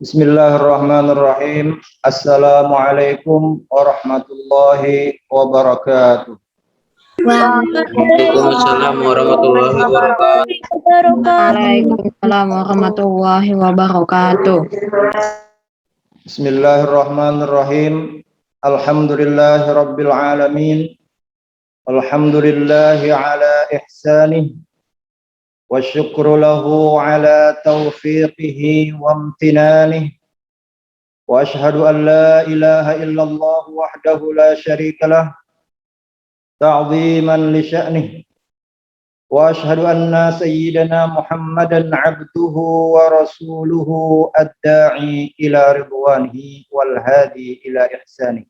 Bismillahirrahmanirrahim. Assalamualaikum warahmatullahi wabarakatuh. Waalaikumsalam warahmatullahi wabarakatuh. Waalaikumsalam warahmatullahi wabarakatuh. Bismillahirrahmanirrahim. Alhamdulillahi rabbil alamin. Alhamdulillahi ala ihsanih. Wa syukru lahu ala taufiqihi wa amtinanih. Wa ashhadu an la ilaha illallah wahdahu la syarika lah. تعظيما لشأنه وأشهد أن سيدنا محمدا عبده ورسوله الداعي إلى رضوانه والهادي إلى إحسانه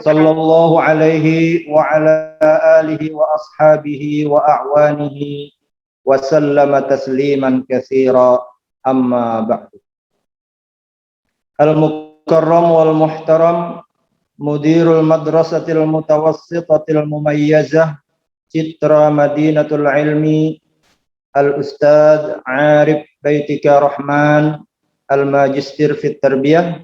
صلى الله عليه وعلى آله وأصحابه وأعوانه وسلم تسليما كثيرا أما بعد. المكرم والمحترم Mudirul Madrasatil Mutawassitatil Mumayyazah Citra Madinatul Ilmi Al-Ustadz Arif Baitika Rahman Al-Majistir Fit Tarbiyah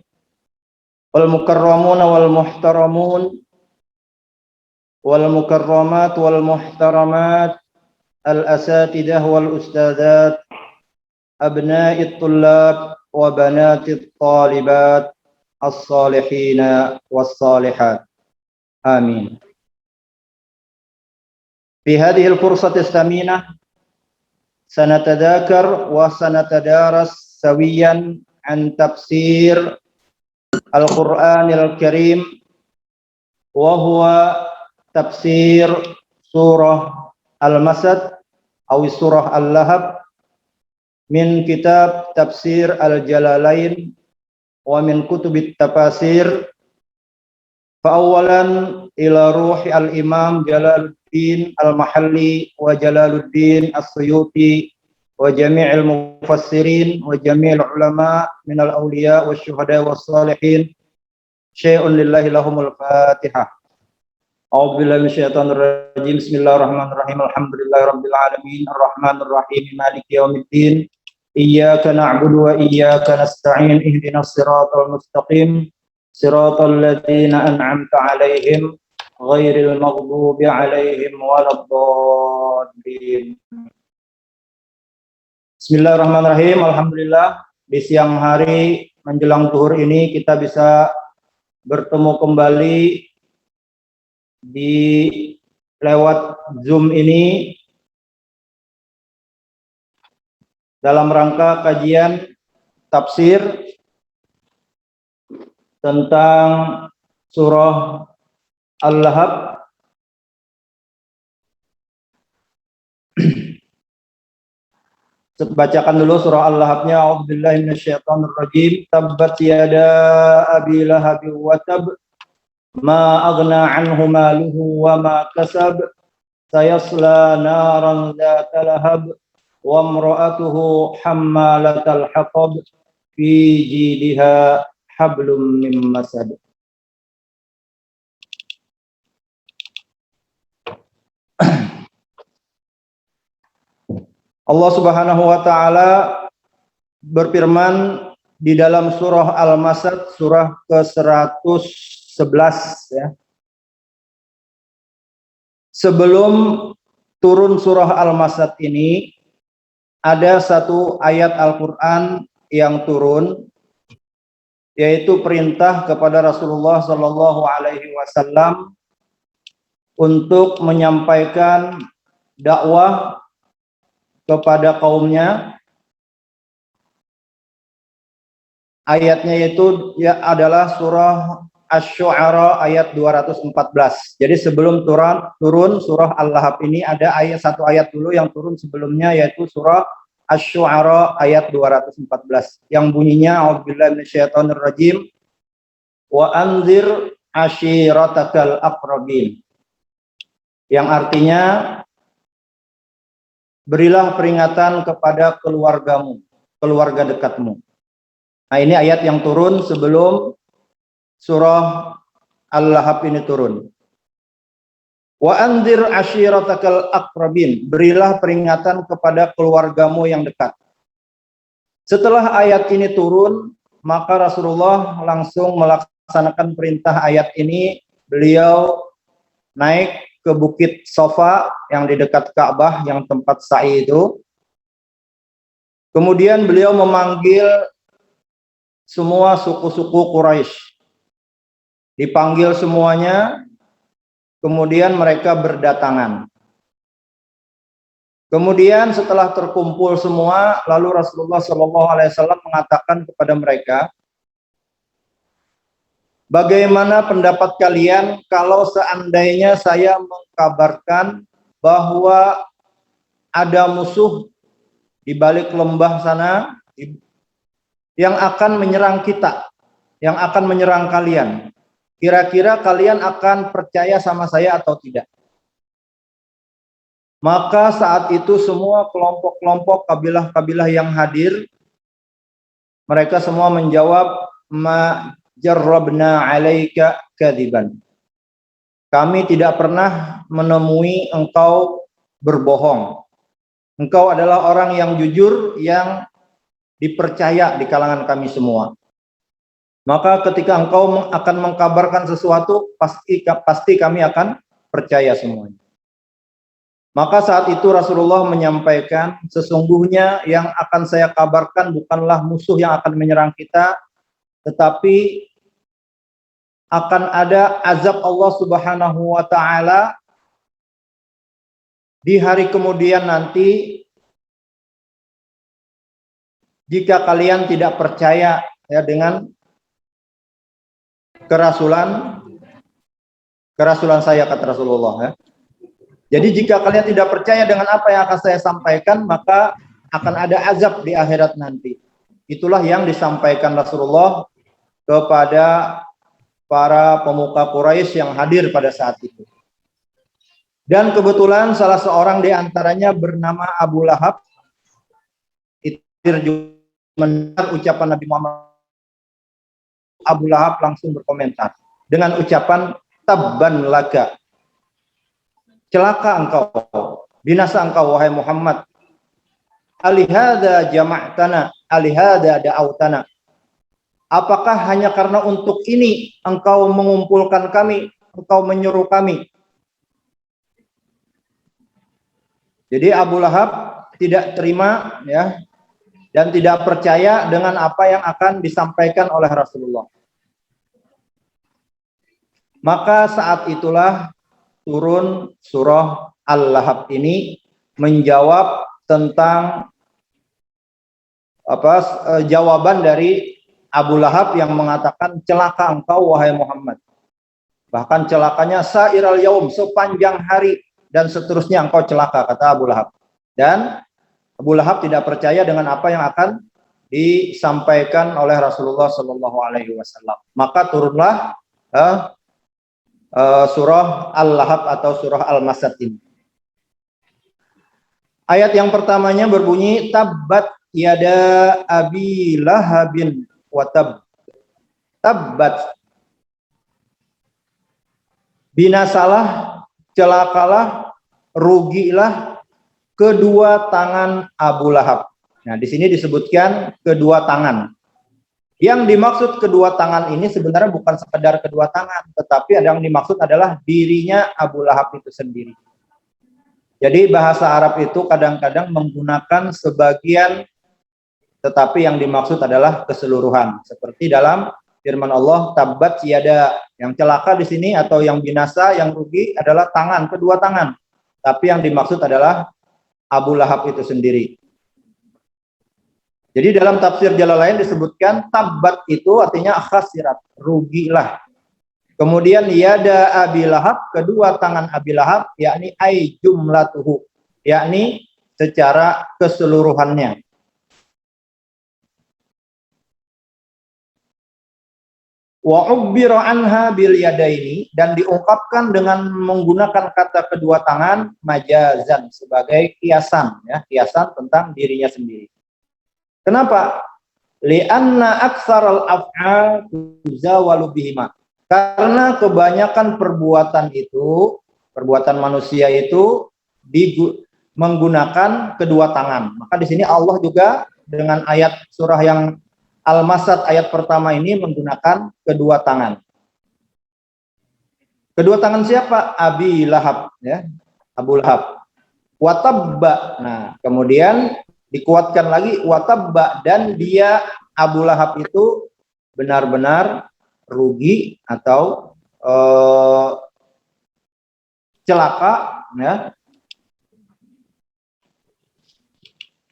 Wal Mukarramuna Wal Muhtaramun Wal Mukarramat Wal Muhtaramat Al-Asatidah Wal Ustadzat Abna'it Tullab Wa Banatit Talibat As-salihina was-salihat. Amin. Fi hadhihi al-fursati as-saminah sanatadhakar wa sanatadaras sawiyan an tafsir Al-Qur'anil Karim wa huwa tafsir surah Al-Masad atau surah Al-Lahab min kitab tafsir Al-Jalalain wa min kutubit tafasir fa awalan ila ruhi al-imam Jalaluddin al-Mahalli wa Jalaluddin as-Suyuti wa jami'il mufassirin wa jami'il ulama min al-awliya wa syuhada wa salihin syai'un lillahi lahumul fatihah. A'udzu billahi minasyaitonir rajim. Bismillahirrahmanirrahim. Alhamdulillahi rabbil alamin arrahmanir rahim maliki yaumiddin. Iyyaka na'budu wa iyyaka nasta'in ihdinas siratal mustaqim siratal ladzina an'amta 'alaihim ghairil maghdubi 'alaihim waladdallin. Bismillahirrahmanirrahim. Alhamdulillah di siang hari menjelang zuhur ini kita bisa bertemu kembali di lewat Zoom ini dalam rangka kajian tafsir tentang surah Al-Lahab. Bacakan dulu surah Al-Lahabnya. A'udzubillahi minasyaitonir rajim. Tabbat yada abi lahabin wa tab ma aghna anhu maluhu wa ma kasab sayasla naran dzata lahab wa imra'atuhu hammalatal hatab fi jidha hablum min masad. Allah Subhanahu wa taala berfirman di dalam surah Al-Masad surah ke-111 ya. Sebelum turun surah Al-Masad ini ada satu ayat Al-Quran yang turun, yaitu perintah kepada Rasulullah Shallallahu Alaihi Wasallam untuk menyampaikan dakwah kepada kaumnya. Ayatnya itu adalah surah Asy-Syu'ara ayat 214. Jadi sebelum turun surah Al-Lahab ini ada satu ayat dulu yang turun sebelumnya, yaitu surah Asy-Syu'ara ayat 214 yang bunyinya a'udzubillahi minasyaitonir rajim wa anzir ashiratakal aqrabin, yang artinya berilah peringatan kepada keluargamu, keluarga dekatmu. Nah, ini ayat yang turun sebelum surah Al-Lahab ini turun. Wa anzir ashiratakal aqrabin, berilah peringatan kepada keluargamu yang dekat. Setelah ayat ini turun, maka Rasulullah langsung melaksanakan perintah ayat ini. Beliau naik ke Bukit Sofa yang di dekat Ka'bah, yang tempat sa'i itu. Kemudian beliau memanggil semua suku-suku Quraisy. Dipanggil semuanya, kemudian mereka berdatangan. Kemudian setelah terkumpul semua, lalu Rasulullah SAW mengatakan kepada mereka, bagaimana pendapat kalian kalau seandainya saya mengkabarkan bahwa ada musuh di balik lembah sana yang akan menyerang kita, yang akan menyerang kalian. Kira-kira kalian akan percaya sama saya atau tidak? Maka saat itu semua kelompok-kelompok kabilah-kabilah yang hadir, mereka semua menjawab, ma jarrabna alaika kadiban. Kami tidak pernah menemui engkau berbohong. Engkau adalah orang yang jujur, yang dipercaya di kalangan kami semua. Maka ketika engkau akan mengkabarkan sesuatu, pasti kami akan percaya semuanya. Maka saat itu Rasulullah menyampaikan, sesungguhnya yang akan saya kabarkan bukanlah musuh yang akan menyerang kita, tetapi akan ada azab Allah Subhanahu wa Ta'ala di hari kemudian nanti jika kalian tidak percaya ya dengan kerasulan saya, kata Rasulullah ya. Jadi jika kalian tidak percaya dengan apa yang akan saya sampaikan, maka akan ada azab di akhirat nanti. Itulah yang disampaikan Rasulullah kepada para pemuka Quraisy yang hadir pada saat itu. Dan kebetulan salah seorang di antaranya bernama Abu Lahab. Itu mendengar ucapan Nabi Muhammad. Abu Lahab langsung berkomentar dengan ucapan tabban laka. Celaka engkau, binasa engkau wahai Muhammad. Alihada jama'tana, alihada da'autana. Apakah hanya karena untuk ini engkau mengumpulkan kami, engkau menyuruh kami? Jadi Abu Lahab tidak terima ya, dan tidak percaya dengan apa yang akan disampaikan oleh Rasulullah. Maka saat itulah turun surah Al-Lahab ini menjawab tentang jawaban dari Abu Lahab yang mengatakan celaka engkau wahai Muhammad. Bahkan celakanya sairal yaum, sepanjang hari dan seterusnya engkau celaka, kata Abu Lahab. Dan Abu Lahab tidak percaya dengan apa yang akan disampaikan oleh Rasulullah SAW. Maka turunlah surah Al-Lahab atau surah Al-Masad ini. Ayat yang pertamanya berbunyi tabbat yada abi lahabin wa tab. Tabbat, binasalah, celakalah, rugilah kedua tangan Abu Lahab. Nah, di sini disebutkan kedua tangan. Yang dimaksud kedua tangan ini sebenarnya bukan sekedar kedua tangan, tetapi yang dimaksud adalah dirinya Abu Lahab itu sendiri. Jadi bahasa Arab itu kadang-kadang menggunakan sebagian, tetapi yang dimaksud adalah keseluruhan. Seperti dalam firman Allah, tabbat yada, yang celaka di sini atau yang binasa, yang rugi adalah tangan, kedua tangan. Tapi yang dimaksud adalah Abu Lahab itu sendiri. Jadi dalam tafsir Jalalain disebutkan tabbat itu artinya khasirat, rugilah. Kemudian yada Abi Lahab, kedua tangan Abi Lahab, yakni ai jumlatuhu, yakni secara keseluruhannya. Wa ubbira anha bil yadaini, dan diungkapkan dengan menggunakan kata kedua tangan majazan, sebagai kiasan ya, kiasan tentang dirinya sendiri. Kenapa? Li'anna aktsaral af'al tuzawalu bihima. Karena kebanyakan perbuatan itu, perbuatan manusia itu menggunakan kedua tangan. Maka di sini Allah juga dengan ayat surah yang Al-Masad ayat pertama ini menggunakan kedua tangan. Kedua tangan siapa? Abi Lahab, ya. Abu Lahab. Watabba. Nah, kemudian dikuatkan lagi watabba, dan dia Abu Lahab itu benar-benar rugi atau celaka, ya,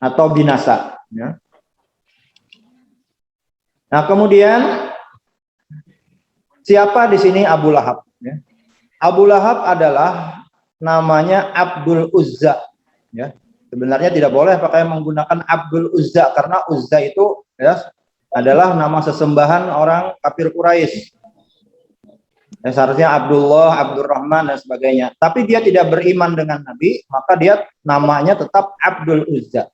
atau binasa, ya. Nah, kemudian siapa di sini Abu Lahab, ya? Abu Lahab adalah namanya Abdul Uzza, ya. Sebenarnya tidak boleh pakai menggunakan Abdul Uzza karena Uzza itu, ya, adalah nama sesembahan orang kafir Quraisy. Ya, seharusnya Abdullah, Abdurrahman dan sebagainya. Tapi dia tidak beriman dengan Nabi, maka dia namanya tetap Abdul Uzza.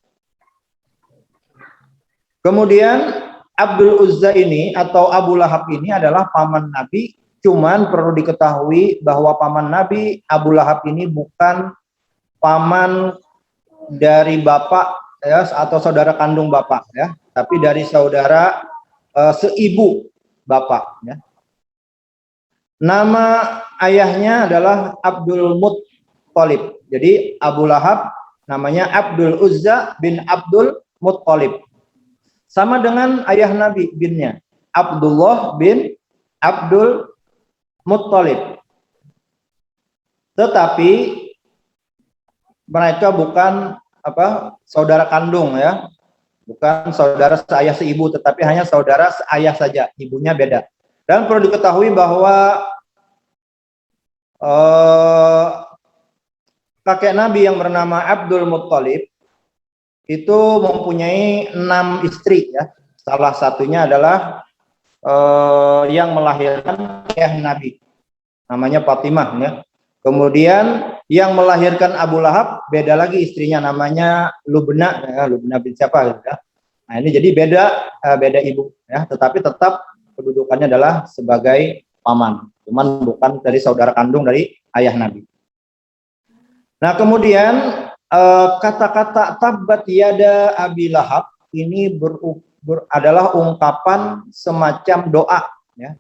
Kemudian Abdul Uzza ini atau Abu Lahab ini adalah paman Nabi. Cuman perlu diketahui bahwa paman Nabi Abu Lahab ini bukan paman dari bapak, ya, atau saudara kandung bapak, ya, tapi dari saudara seibu bapak, ya. Nama ayahnya adalah Abdul Muttalib. Jadi Abu Lahab namanya Abdul Uzza bin Abdul Muttalib. Sama dengan ayah Nabi binnya, Abdullah bin Abdul Muttalib. Tetapi mereka bukan saudara kandung, ya. Bukan saudara seayah seibu, tetapi hanya saudara seayah saja, ibunya beda. Dan perlu diketahui bahwa kakek Nabi yang bernama Abdul Muttalib itu mempunyai 6 istri, ya. Salah satunya adalah yang melahirkan ayah Nabi, namanya Fatimah, ya. Kemudian yang melahirkan Abu Lahab beda lagi istrinya, namanya Lubna, ya. Lubna bin siapa, ya. Nah, ini jadi beda ibu, ya. Tetapi tetap kedudukannya adalah sebagai paman, cuman bukan dari saudara kandung dari ayah Nabi. Nah, kemudian kata-kata tabbat yada Abi Lahab ini adalah ungkapan semacam doa, ya.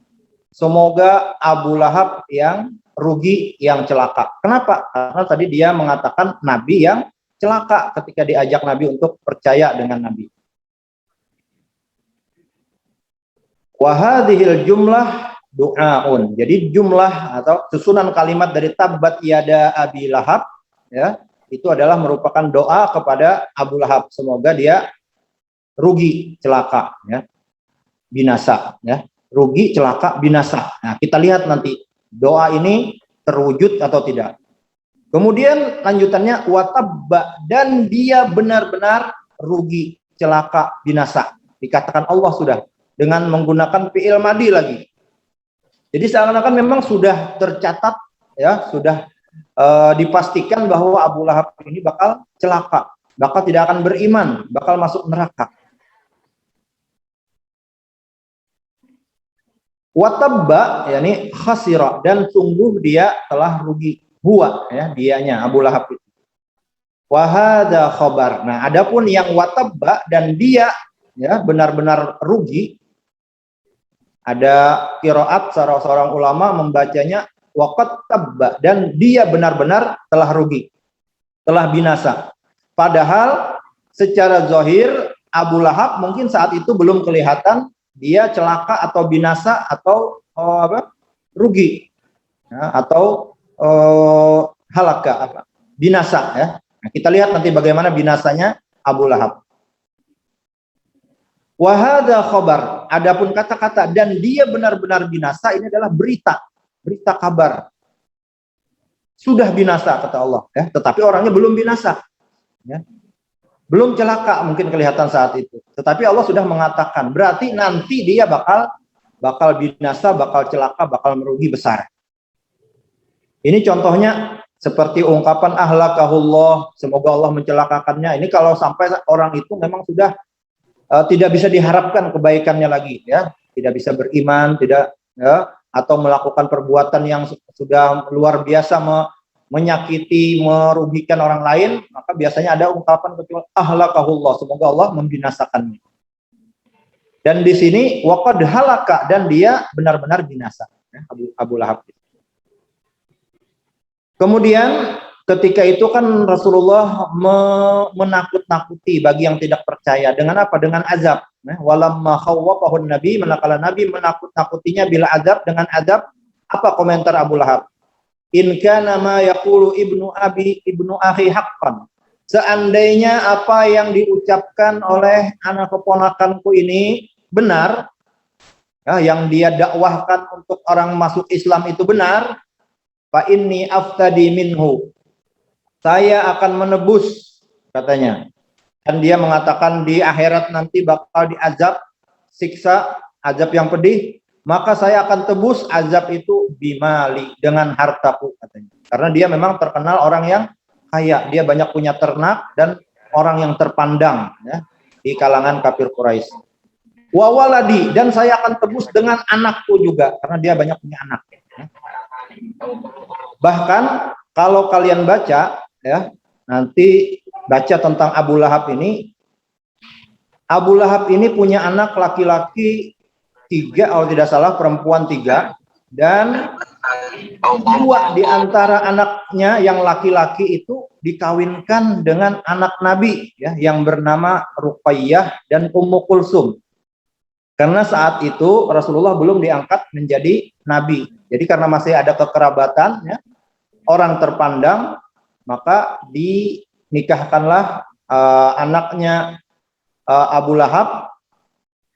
Semoga Abu Lahab yang rugi, yang celaka. Kenapa? Karena tadi dia mengatakan Nabi yang celaka ketika diajak Nabi untuk percaya dengan Nabi. Wahadihil jumlah du'aun. Jadi jumlah atau susunan kalimat dari tabbat yada Abi Lahab, ya, itu adalah merupakan doa kepada Abu Lahab, semoga dia rugi, celaka, ya, binasa, ya, rugi, celaka, binasa. Nah, kita lihat nanti doa ini terwujud atau tidak. Kemudian lanjutannya watabba, dan dia benar-benar rugi, celaka, binasa. Dikatakan Allah sudah dengan menggunakan fi'il madi lagi. Jadi seakan-akan memang sudah tercatat, ya, sudah dipastikan bahwa Abu Lahab ini bakal celaka, bakal tidak akan beriman, bakal masuk neraka. Watabba, yakni khasira, dan sungguh dia telah rugi. Huwa, ya, dianya Abu Lahab itu. Wahada khobar. Nah, adapun yang watabba dan dia, ya, benar-benar rugi, ada qiraat seorang ulama membacanya waqat tabba, dan dia benar-benar telah rugi, telah binasa. Padahal secara zahir Abu Lahab mungkin saat itu belum kelihatan dia celaka atau binasa atau rugi, ya, atau halaka, binasa, ya. Nah, kita lihat nanti bagaimana binasanya Abu Lahab. Wahada khobar. Adapun kata-kata dan dia benar-benar binasa ini adalah berita kabar. Sudah binasa kata Allah, ya, tetapi orangnya belum binasa, ya. Belum celaka mungkin kelihatan saat itu. Tetapi Allah sudah mengatakan, berarti nanti dia bakal binasa, bakal celaka, bakal merugi besar. Ini contohnya seperti ungkapan ahlakahullah, semoga Allah mencelakakannya. Ini kalau sampai orang itu memang sudah tidak bisa diharapkan kebaikannya lagi, ya. Tidak bisa beriman, tidak, ya, atau melakukan perbuatan yang sudah luar biasa menyakiti, merugikan orang lain, maka biasanya ada ungkapan kecuali ahlakahullah, semoga Allah membinasakannya. Dan di sini waqad halaka, dan dia benar-benar binasa, ya, Abu Lahab. Kemudian ketika itu kan Rasulullah menakut-nakuti bagi yang tidak percaya dengan apa? Dengan azab. Walamma khawwafahun Nabi, manakala Nabi menakut-nakutinya bila azab, dengan azab. Apa komentar Abu Lahab? In kana ma yaqulu ibnu akhi haqqan. Seandainya apa yang diucapkan oleh anak keponakanku ini benar, ya, yang dia dakwahkan untuk orang masuk Islam itu benar, fa inni aftadi minhu. Saya akan menebus, katanya. Dan dia mengatakan di akhirat nanti bakal diazab, siksa, azab yang pedih. Maka saya akan tebus azab itu bimali, dengan hartaku, katanya. Karena dia memang terkenal orang yang kaya, dia banyak punya ternak dan orang yang terpandang, ya, di kalangan kafir Quraisy. Wa waladi, dan saya akan tebus dengan anakku juga, karena dia banyak punya anak. Ya. Bahkan kalau kalian baca, ya, nanti baca tentang Abu Lahab ini. Abu Lahab ini punya anak laki-laki 3, kalau tidak salah, perempuan 3, dan 2 di antara anaknya yang laki-laki itu dikawinkan dengan anak Nabi, ya, yang bernama Ruqayyah dan Ummu Kulsum. Karena saat itu Rasulullah belum diangkat menjadi Nabi. Jadi karena masih ada kekerabatan, ya, orang terpandang, maka dinikahkanlah anaknya Abu Lahab,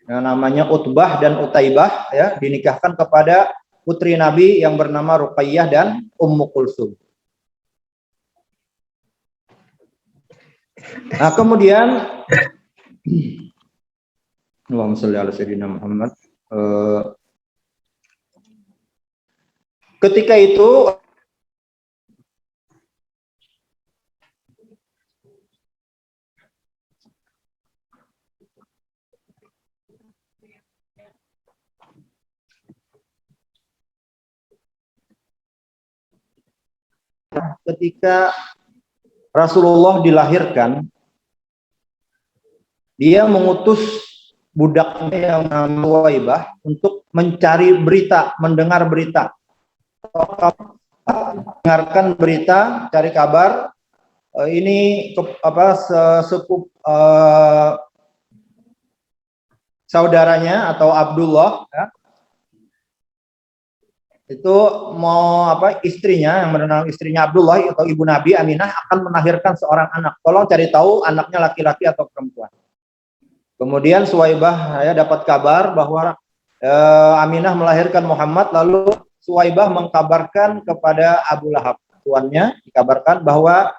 yang namanya Utbah dan Utaibah, ya, dinikahkan kepada putri Nabi yang bernama Ruqayyah dan Ummu Kulsum. Nah, kemudian Allahumma sholli ala sayyidina Muhammad. Ketika itu ketika Rasulullah dilahirkan, dia mengutus budaknya yang namanya Suwaibah untuk mencari berita, mendengar berita, mendengarkan berita, cari kabar. Ini sepupu saudaranya atau Abdullah, ya, itu mau istrinya yang bernama istrinya Abdullah atau ibu Nabi Aminah akan melahirkan seorang anak. Tolong cari tahu anaknya laki-laki atau perempuan. Kemudian Suwaibah, ya, dapat kabar bahwa Aminah melahirkan Muhammad, lalu Suwaibah mengkabarkan kepada Abu Lahab, tuannya, dikabarkan bahwa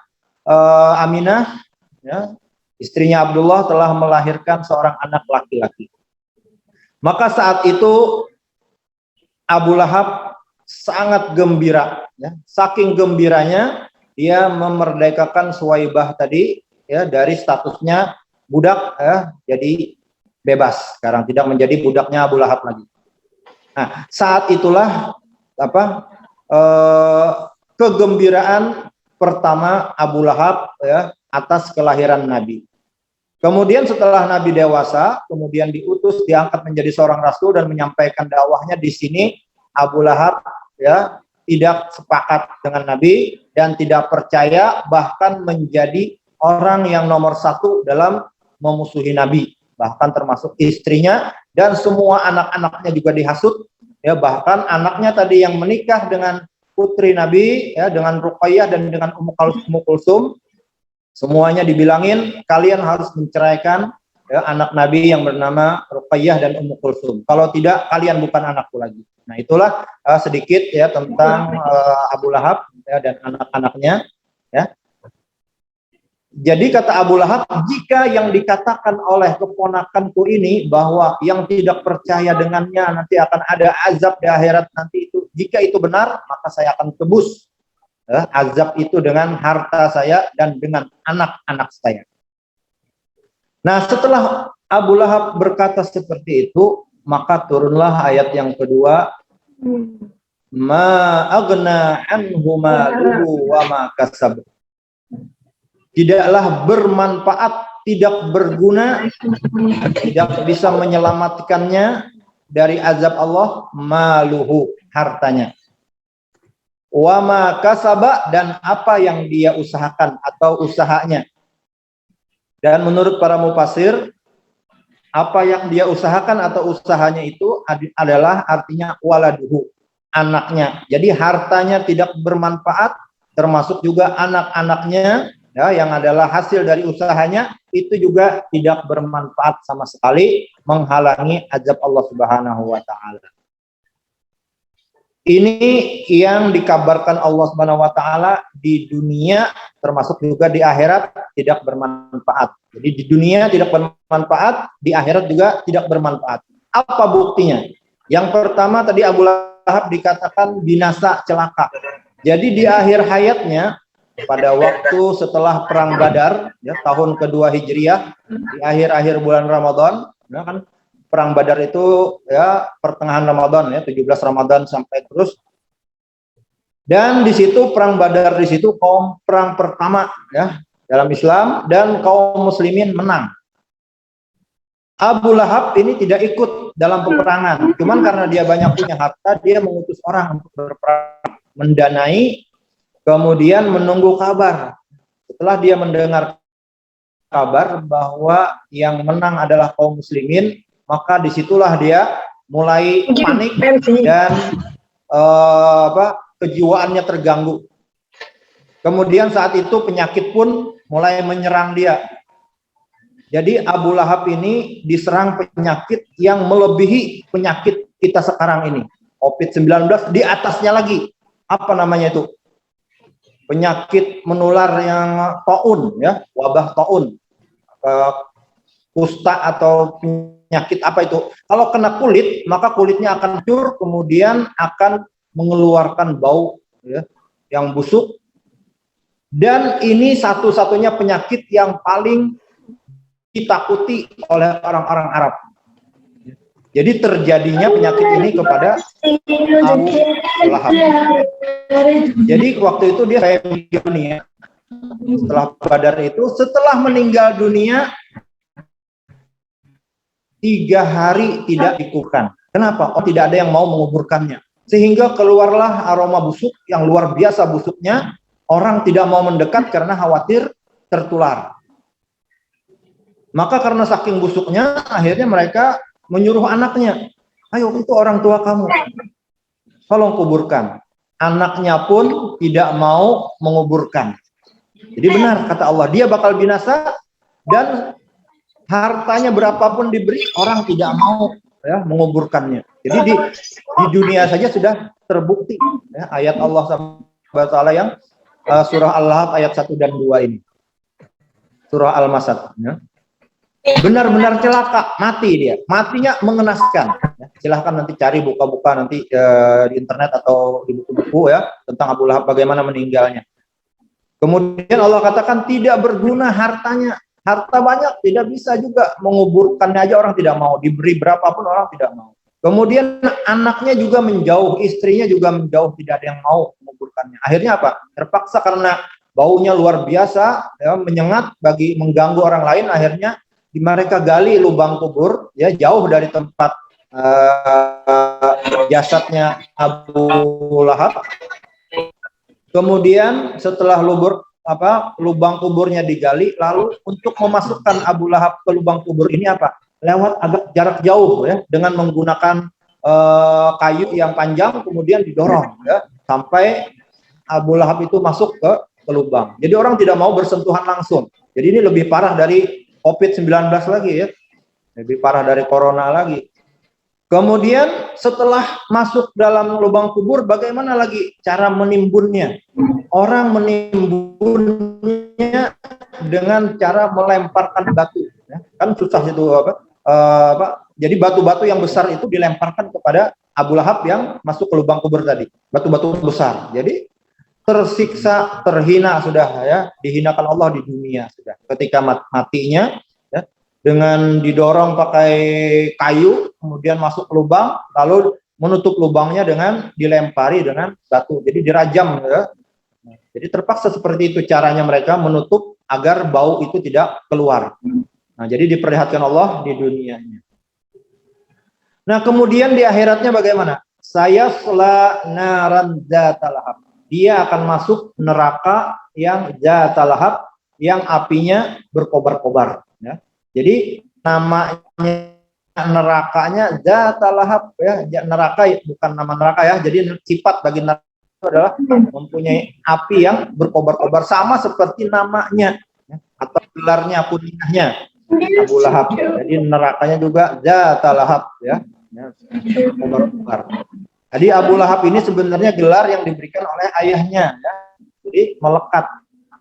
Aminah, ya, istrinya Abdullah telah melahirkan seorang anak laki-laki. Maka saat itu Abu Lahab sangat gembira, ya. Saking gembiranya dia memerdekakan Suwaibah tadi, ya, dari statusnya budak, ya, jadi bebas. Sekarang tidak menjadi budaknya Abu Lahab lagi. Nah, saat itulah kegembiraan pertama Abu Lahab, ya, atas kelahiran Nabi. Kemudian setelah Nabi dewasa, kemudian diutus, diangkat menjadi seorang rasul dan menyampaikan dakwahnya. Di sini Abu Lahab, ya, tidak sepakat dengan Nabi dan tidak percaya, bahkan menjadi orang yang nomor 1 dalam memusuhi Nabi, bahkan termasuk istrinya dan semua anak-anaknya juga dihasut, ya, bahkan anaknya tadi yang menikah dengan putri Nabi, ya, dengan Ruqayyah dan dengan Ummu Kulsum, semuanya dibilangin kalian harus menceraikan, ya, anak Nabi yang bernama Ruqayyah dan Ummu Kulsum. Kalau tidak, kalian bukan anakku lagi. Nah, itulah sedikit, ya, tentang Abu Lahab, ya, dan anak-anaknya, ya. Jadi kata Abu Lahab, jika yang dikatakan oleh keponakanku ini bahwa yang tidak percaya dengannya nanti akan ada azab di akhirat nanti, itu jika itu benar, maka saya akan tebus, ya, azab itu dengan harta saya dan dengan anak-anak saya. Nah, setelah Abu Lahab berkata seperti itu, maka turunlah ayat yang kedua, ma aghna anhu maluhu wa ma kasab. Tidaklah bermanfaat, tidak berguna, tidak bisa menyelamatkannya dari azab Allah maluhu, hartanya. Wa ma kasaba, dan apa yang dia usahakan atau usahanya. Dan menurut para mufasir, apa yang dia usahakan atau usahanya itu adalah artinya waladuhu, anaknya. Jadi hartanya tidak bermanfaat, termasuk juga anak-anaknya ya, yang adalah hasil dari usahanya itu juga tidak bermanfaat sama sekali, menghalangi azab Allah Subhanahu wa taala. Ini yang dikabarkan Allah Subhanahu wa taala di dunia, termasuk juga di akhirat tidak bermanfaat. Jadi di dunia tidak bermanfaat, di akhirat juga tidak bermanfaat. Apa buktinya? Yang pertama tadi Abu Lahab dikatakan binasa, celaka. Jadi di akhir hayatnya, pada waktu setelah perang Badar ya, tahun kedua Hijriah, di akhir-akhir bulan Ramadan ya kan, perang Badar itu ya pertengahan Ramadan ya, 17 Ramadan sampai terus. Dan di situ perang Badar, di situ perang pertama ya dalam Islam, dan kaum muslimin menang. Abu Lahab ini tidak ikut dalam peperangan, cuman karena dia banyak punya harta, dia mengutus orang untuk berperang, mendanai, kemudian menunggu kabar. Setelah dia mendengar kabar bahwa yang menang adalah kaum muslimin, maka disitulah dia mulai panik dan kejiwaannya terganggu. Kemudian saat itu penyakit pun mulai menyerang dia. Jadi Abu Lahab ini diserang penyakit yang melebihi penyakit kita sekarang ini. COVID-19 di atasnya lagi. Apa namanya itu? Penyakit menular yang taun ya, wabah taun. Kusta atau penyakit apa itu? Kalau kena kulit, maka kulitnya akan hancur, kemudian akan mengeluarkan bau ya, yang busuk. Dan ini satu-satunya penyakit yang paling ditakuti oleh orang-orang Arab. Jadi terjadinya penyakit ini kepada Abu Lahab. Jadi waktu itu dia meninggal dunia. Setelah Badar itu, setelah meninggal dunia 3 hari tidak dikuburkan. Kenapa? Oh, tidak ada yang mau menguburkannya. Sehingga keluarlah aroma busuk yang luar biasa busuknya. Orang tidak mau mendekat karena khawatir tertular. Maka karena saking busuknya, akhirnya mereka menyuruh anaknya, ayo itu orang tua kamu, tolong kuburkan. Anaknya pun tidak mau menguburkan. Jadi benar kata Allah, dia bakal binasa, dan hartanya berapapun diberi, orang tidak mau ya menguburkannya. Jadi di dunia saja sudah terbukti ya, ayat Allah SWT yang surah Al-Lahab ayat 1 dan 2 ini. Surah Al-Masad ya. Benar-benar celaka, mati dia. Matinya mengenaskan. Ya, silahkan nanti cari buka-buka nanti di internet atau di buku-buku ya tentang Abu Lahab bagaimana meninggalnya. Kemudian Allah katakan tidak berguna hartanya. Harta banyak tidak bisa juga menguburkannya aja orang tidak mau. Diberi berapapun orang tidak mau. Kemudian anaknya juga menjauh, istrinya juga menjauh, tidak ada yang mau menguburkannya. Akhirnya apa? Terpaksa karena baunya luar biasa, ya, menyengat bagi mengganggu orang lain. Akhirnya mereka gali lubang kubur, ya jauh dari tempat jasadnya Abu Lahab. Kemudian setelah lubang kuburnya digali, lalu untuk memasukkan Abu Lahab ke lubang kubur ini apa? Lewat agak jarak jauh ya, dengan menggunakan kayu yang panjang, kemudian didorong ya sampai Abu Lahab itu masuk ke lubang. Jadi orang tidak mau bersentuhan langsung. Jadi ini lebih parah dari COVID-19 lagi ya, lebih parah dari corona lagi. Kemudian setelah masuk dalam lubang kubur, bagaimana lagi cara menimbunnya? Orang menimbunnya dengan cara melemparkan batu. Ya. Kan susah itu jadi batu-batu yang besar itu dilemparkan kepada Abu Lahab yang masuk ke lubang kubur tadi. Batu-batu besar. Jadi tersiksa, terhina sudah ya, dihinakan Allah di dunia sudah. Ketika matinya ya, dengan didorong pakai kayu, kemudian masuk ke lubang, lalu menutup lubangnya dengan dilempari dengan batu. Jadi dirajam ya. Jadi terpaksa seperti itu caranya mereka menutup agar bau itu tidak keluar. Nah, jadi diperlihatkan Allah di dunianya. Nah, kemudian di akhiratnya bagaimana? Sayasla naran zatalahab. Dia akan masuk neraka yang zatalahab, yang apinya berkobar-kobar. Ya. Jadi namanya nerakanya zatalahab ya, neraka bukan nama neraka ya. Jadi sifat bagi neraka itu adalah mempunyai api yang berkobar-kobar sama seperti namanya ya, atau gelarnya kuningannya Abu Lahab. Jadi nerakanya juga zatalahab ya, kobar-kobar. Jadi Abu Lahab ini sebenarnya gelar yang diberikan oleh ayahnya ya. Jadi melekat,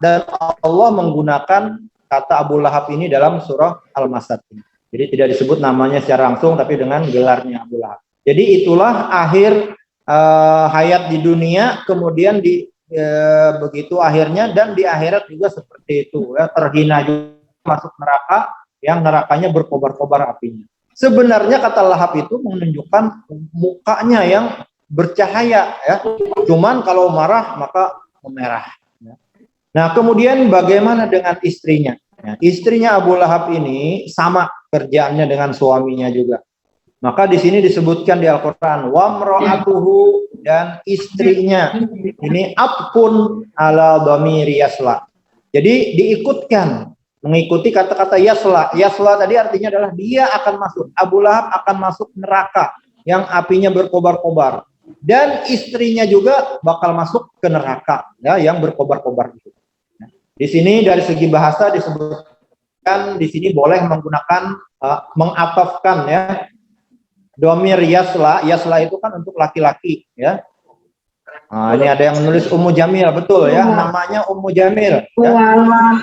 dan Allah menggunakan kata Abu Lahab ini dalam surah Al-Masad. Jadi tidak disebut namanya secara langsung, tapi dengan gelarnya Abu Lahab. Jadi itulah akhir hayat di dunia, kemudian begitu akhirnya, dan di akhirat juga seperti itu ya, terhina juga, masuk neraka yang nerakanya berkobar-kobar apinya. Sebenarnya kata lahap itu menunjukkan mukanya yang bercahaya ya, cuman kalau marah maka memerah ya. Nah, kemudian bagaimana dengan istrinya? Ya, istrinya Abu Lahab ini sama kerjaannya dengan suaminya juga. Maka di sini disebutkan di Al-Qur'an wamra'atuhu, dan istrinya ini apun ala dhamiri yasla. Jadi diikutkan, mengikuti kata-kata yasla. Yasla tadi artinya adalah dia akan masuk. Abu Lahab akan masuk neraka yang apinya berkobar-kobar, dan istrinya juga bakal masuk ke neraka ya, yang berkobar-kobar itu. Di sini dari segi bahasa disebutkan di sini boleh menggunakan mengatafkan ya, domir yasla. Yasla itu kan untuk laki-laki ya. Nah, ini ada yang menulis Ummu Jamil, betul ya, namanya Ummu Jamil ya.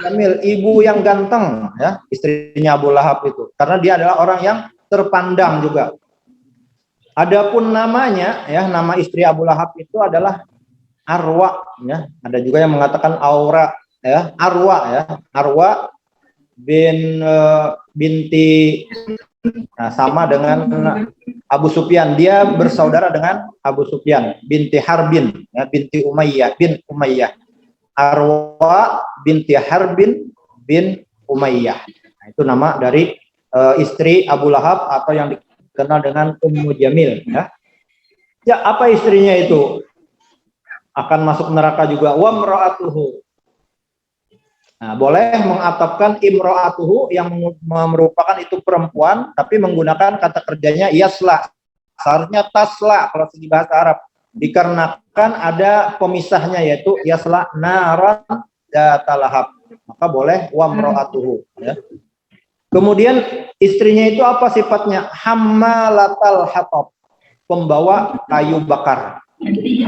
Jamil, ibu yang ganteng ya, istrinya Abu Lahab itu, karena dia adalah orang yang terpandang juga. Adapun namanya ya, nama istri Abu Lahab itu adalah Arwa ya. Ada juga yang mengatakan Aura ya, Arwa ya. Arwa binti, nah, sama dengan Abu Sufyan. Dia bersaudara dengan Abu Sufyan, binti Harbin ya, binti Umayyah bin Umayyah. Arwa binti Harbin bin Umayyah. Nah, itu nama dari istri Abu Lahab atau yang dikenal dengan Ummu Jamil ya. Ya, apa istrinya itu? Akan masuk neraka juga. Wa mra'atuhu. Nah, boleh mengatafkan imro'atuhu yang merupakan itu perempuan, tapi menggunakan kata kerjanya yasla. Seharusnya tasla kalau segi bahasa Arab. Dikarenakan ada pemisahnya, yaitu yasla naran zatalahab. Maka boleh wa imro'atuhu ya. Kemudian istrinya itu apa sifatnya? Hammalatal hatab, pembawa kayu bakar.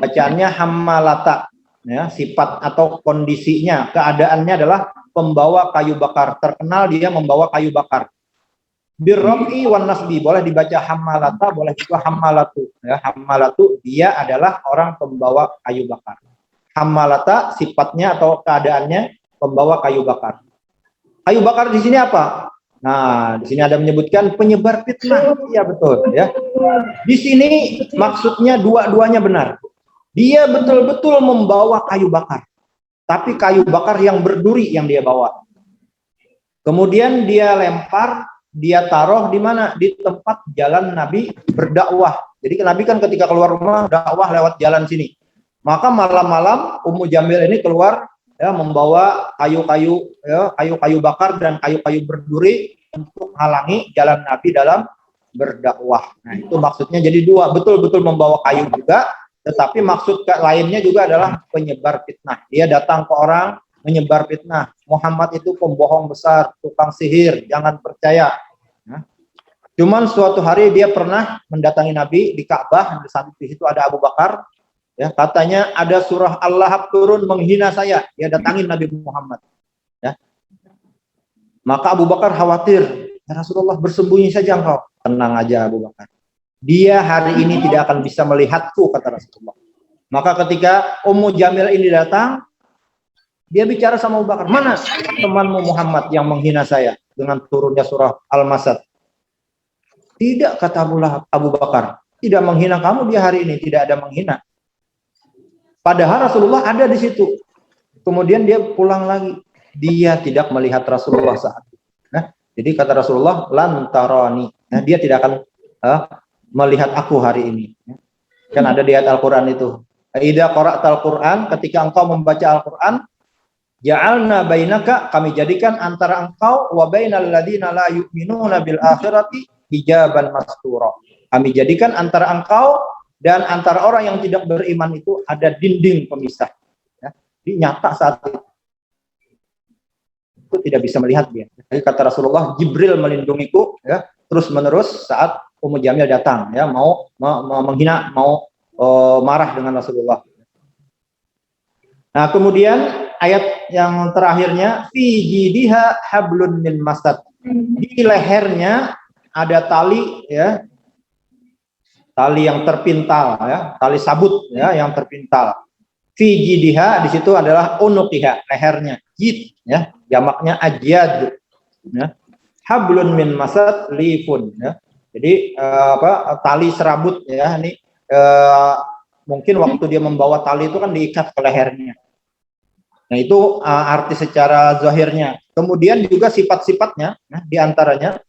Bacaannya hammalata. Ya, sifat atau kondisinya, keadaannya adalah pembawa kayu bakar. Terkenal dia membawa kayu bakar. Birrofi wan nasbi, boleh dibaca hammalata, boleh juga hammalatu. Ya, hammalatu, dia adalah orang pembawa kayu bakar. Hammalata sifatnya atau keadaannya pembawa kayu bakar. Kayu bakar di sini apa? Nah, di sini ada menyebutkan penyebar fitnah. Iya betul ya. Di sini maksudnya dua-duanya benar. Dia betul-betul membawa kayu bakar, tapi kayu bakar yang berduri yang dia bawa. Kemudian dia lempar, dia taruh di mana? Di tempat jalan Nabi berdakwah. Jadi Nabi kan ketika keluar rumah dakwah lewat jalan sini. Maka malam-malam Ummu Jamil ini keluar ya, membawa kayu-kayu ya, kayu-kayu bakar dan kayu-kayu berduri untuk menghalangi jalan Nabi dalam berdakwah. Nah, itu maksudnya jadi dua, betul-betul membawa kayu juga. Tetapi maksud lainnya juga adalah penyebar fitnah. Dia datang ke orang menyebar fitnah. Muhammad itu pembohong besar, tukang sihir, jangan percaya. Nah, cuman suatu hari dia pernah mendatangi Nabi di Ka'bah, di situ ada Abu Bakar. Ya, katanya ada surah Al-Lahab turun menghina saya. Dia datangin Nabi Muhammad. Ya. Maka Abu Bakar khawatir. Ya Rasulullah, bersembunyi saja engkau. Tenang aja Abu Bakar. Dia hari ini tidak akan bisa melihatku, kata Rasulullah. Maka ketika Ummu Jamil ini datang, dia bicara sama Abu Bakar, mana temanmu Muhammad yang menghina saya dengan turunnya surah Al-Masad? Tidak, kata Abu Bakar. tidak menghina kamu dia hari ini, tidak ada menghina. Padahal Rasulullah ada di situ. Kemudian dia pulang lagi, dia tidak melihat Rasulullah saat itu. Nah, jadi kata Rasulullah, lan tarani. Nah, dia tidak akan melihat aku hari ini. Kan ada di ayat Al-Quran itu. Idza qara'tal Qur'an, ketika engkau membaca Al-Quran, ja'alna bainaka, kami jadikan antara engkau wa bainal ladzina la yu'minuna bil akhirati hijaban mastura. Kami jadikan antara engkau dan antara orang yang tidak beriman itu ada dinding pemisah. Ya. Jadi nyata saat itu tidak bisa melihat dia. Jadi kata Rasulullah, Jibril melindungiku ya, terus menerus saat Ummu Jamil datang ya, mau menghina, mau marah dengan Rasulullah. Nah, kemudian ayat yang terakhirnya fi jidiha hablun min masad. Di lehernya ada tali ya. Tali yang terpintal ya, tali sabut ya yang terpintal. Fi jidiha di situ adalah unuqiha, lehernya. Jid ya, jamaknya ajyad ya. Hablun min masad lifun ya. Jadi tali serabut ya, ini mungkin waktu dia membawa tali itu kan diikat ke lehernya. Nah, itu arti secara zahirnya. Kemudian juga sifat-sifatnya, nah, diantaranya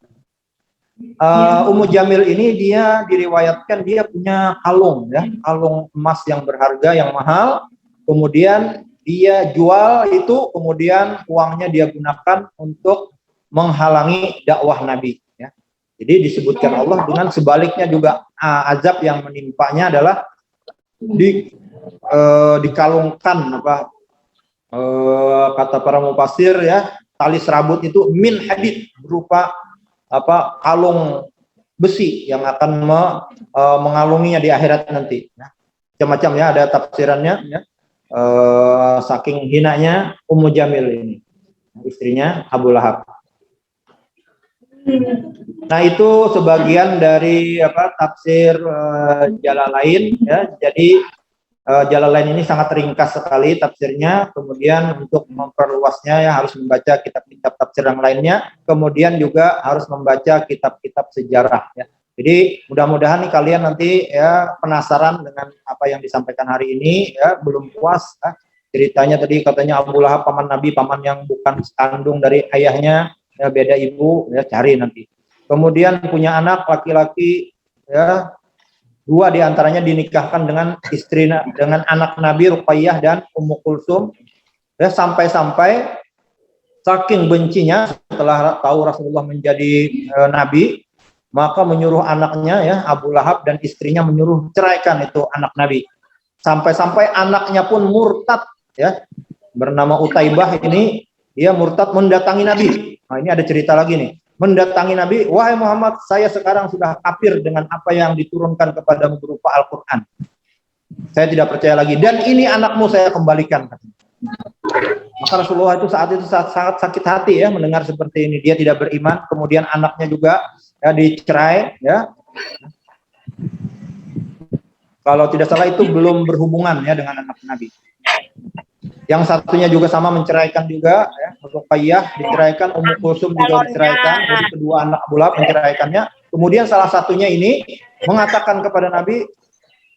Ummu Jamil ini dia diriwayatkan dia punya kalung ya, kalung emas yang berharga, yang mahal. Kemudian dia jual itu, kemudian uangnya dia gunakan untuk menghalangi dakwah Nabi. Ya. Jadi disebutkan Allah dengan sebaliknya juga azab yang menimpanya adalah dikalungkan kata para mufassir ya, tali serabut itu min hadid, berupa kalung besi yang akan mengalunginya di akhirat nanti. Nah, macam-macam ya, ada tafsirannya ya. Saking hinanya Ummu Jamil ini, istrinya Abu Lahab. Nah, itu sebagian dari tafsir Jalalain ya. Jadi Jalalain ini sangat ringkas sekali tafsirnya. Kemudian untuk memperluasnya ya harus membaca kitab-kitab tafsir yang lainnya. Kemudian juga harus membaca kitab-kitab sejarah ya. Jadi mudah-mudahan nih kalian nanti ya penasaran dengan apa yang disampaikan hari ini ya, belum puas ya. Ceritanya tadi katanya Abu Lahab paman Nabi, paman yang bukan kandung dari ayahnya ya, beda ibu ya, cari nanti. Kemudian punya anak laki-laki ya, 2 diantaranya dinikahkan dengan dengan anak Nabi Ruqayyah dan Ummu Kulsum ya, sampai-sampai saking bencinya setelah tahu Rasulullah menjadi Nabi, maka menyuruh anaknya ya Abu Lahab dan istrinya menyuruh ceraikan itu anak Nabi. Sampai-sampai anaknya pun murtad ya, bernama Utaibah ini, dia murtad mendatangi Nabi. Nah, ini ada cerita lagi nih. Mendatangi Nabi, wahai Muhammad, saya sekarang sudah kafir dengan apa yang diturunkan kepadamu berupa Al-Quran. Saya tidak percaya lagi, dan ini anakmu saya kembalikan. Maka Rasulullah itu saat sangat sakit hati ya mendengar seperti ini. Dia tidak beriman, kemudian anaknya juga ya dicerai ya. Kalau tidak salah itu belum berhubungan ya dengan anak Nabi. Yang satunya juga sama menceraikan juga ya, Ruqayyah diceraikan, Ummu Kulsum juga diceraikan. Jadi kedua anak Abu Lahab menceraikannya. Kemudian salah satunya ini mengatakan kepada Nabi,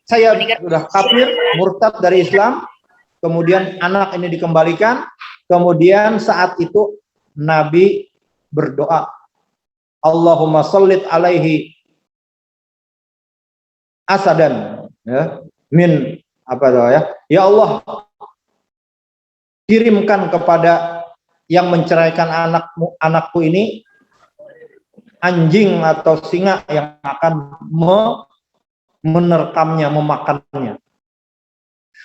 saya sudah kafir, murtad dari Islam. Kemudian anak ini dikembalikan. Kemudian saat itu Nabi berdoa, Allahumma shollit alaihi asadan ya, min ya Allah, kirimkan kepada yang menceraikan anakku ini anjing atau singa yang akan menerkamnya, memakannya.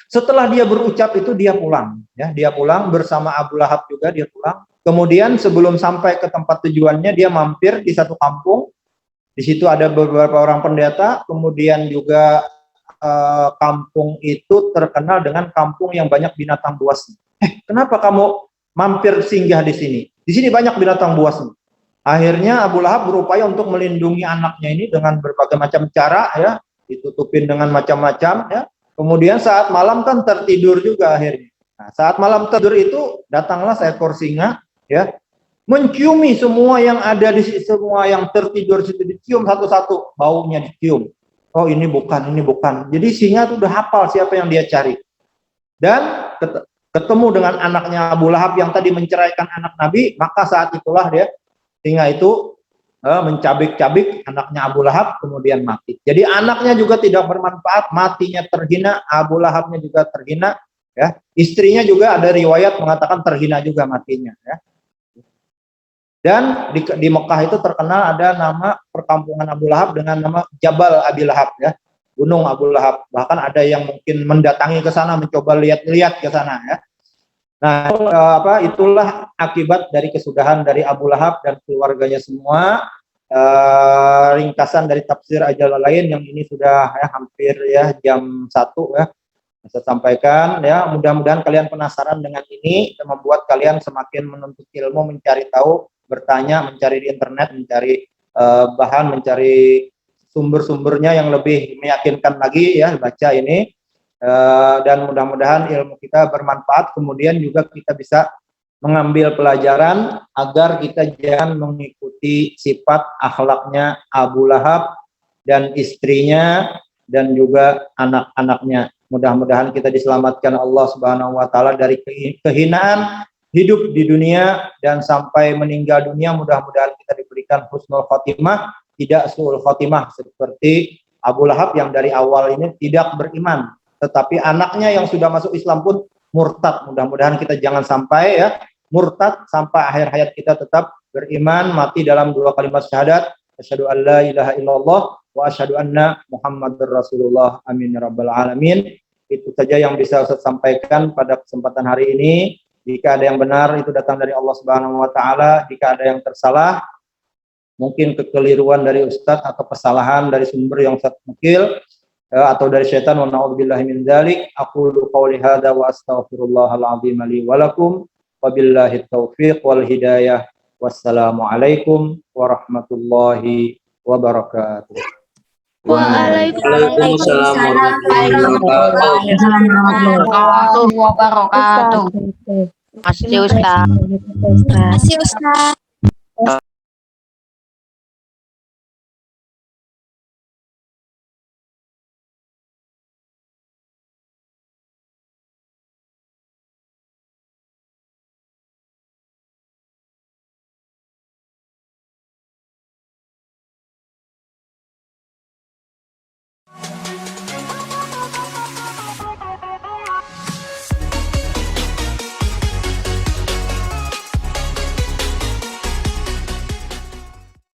Setelah dia berucap itu dia pulang ya, dia pulang bersama Abu Lahab juga, dia pulang. Kemudian sebelum sampai ke tempat tujuannya dia mampir di satu kampung. Di situ ada beberapa orang pendeta, kemudian juga kampung itu terkenal dengan kampung yang banyak binatang buas. Kenapa kamu mampir singgah di sini? Di sini banyak binatang buas. Akhirnya Abu Lahab berupaya untuk melindungi anaknya ini dengan berbagai macam cara ya, ditutupin dengan macam-macam ya. Kemudian saat malam kan tertidur juga akhirnya. Nah, saat malam tidur itu datanglah seekor singa ya, menciumi semua yang ada di situ, semua yang tertidur situ dicium satu-satu, baunya dicium. oh ini bukan. Jadi singa tuh udah hafal siapa yang dia cari. Dan ketemu dengan anaknya Abu Lahab yang tadi menceraikan anak Nabi, maka saat itulah singa itu mencabik-cabik anaknya Abu Lahab, kemudian mati. Jadi anaknya juga tidak bermanfaat, matinya terhina, Abu Lahabnya juga terhina, ya. Istrinya juga ada riwayat mengatakan terhina juga matinya, ya. Dan di Mekah itu terkenal ada nama perkampungan Abu Lahab dengan nama Jabal Abi Lahab, ya, Gunung Abu Lahab. Bahkan ada yang mungkin mendatangi ke sana, mencoba lihat-lihat ke sana, ya. Nah, itulah akibat dari kesudahan dari Abu Lahab dan keluarganya semua. Ringkasan dari tafsir Jalalain yang ini sudah hampir jam 1 ya. Saya sampaikan, ya, mudah-mudahan kalian penasaran dengan ini dan membuat kalian semakin menuntut ilmu, mencari tahu, bertanya, mencari di internet, mencari bahan, mencari sumber-sumbernya yang lebih meyakinkan lagi, ya, baca ini, dan mudah-mudahan ilmu kita bermanfaat, kemudian juga kita bisa mengambil pelajaran agar kita jangan mengikuti sifat akhlaknya Abu Lahab dan istrinya dan juga anak-anaknya. Mudah-mudahan kita diselamatkan Allah Subhanahu wa taala dari kehinaan hidup di dunia dan sampai meninggal dunia. Mudah-mudahan kita diberikan husnul khotimah, tidak suul khotimah seperti Abu Lahab yang dari awal ini tidak beriman, tetapi anaknya yang sudah masuk Islam pun murtad. Mudah-mudahan kita jangan sampai murtad, sampai akhir hayat kita tetap beriman, mati dalam 2 kalimat syahadat, asyhadu an la ilaha illallah wa asyhadu anna Muhammadur Rasulullah. Amin ya rabbal alamin. Itu saja yang bisa Ustaz sampaikan pada kesempatan hari ini. Jika ada yang benar itu datang dari Allah Subhanahu wa taala, jika ada yang tersalah mungkin kekeliruan dari Ustaz atau kesalahan dari sumber yang Ustaz nukil atau dari syaitan, wa na'udzubillahi min dzalik. Aqulu qouli hadza wa astaghfirullahal azim li wa lakum. Wabillahi taufiq wal hidayah. Wassalamualaikum warahmatullahi wabarakatuh. Waalaikumsalam warahmatullahi wabarakatuh. Masih Ustaz. Masih Ustaz.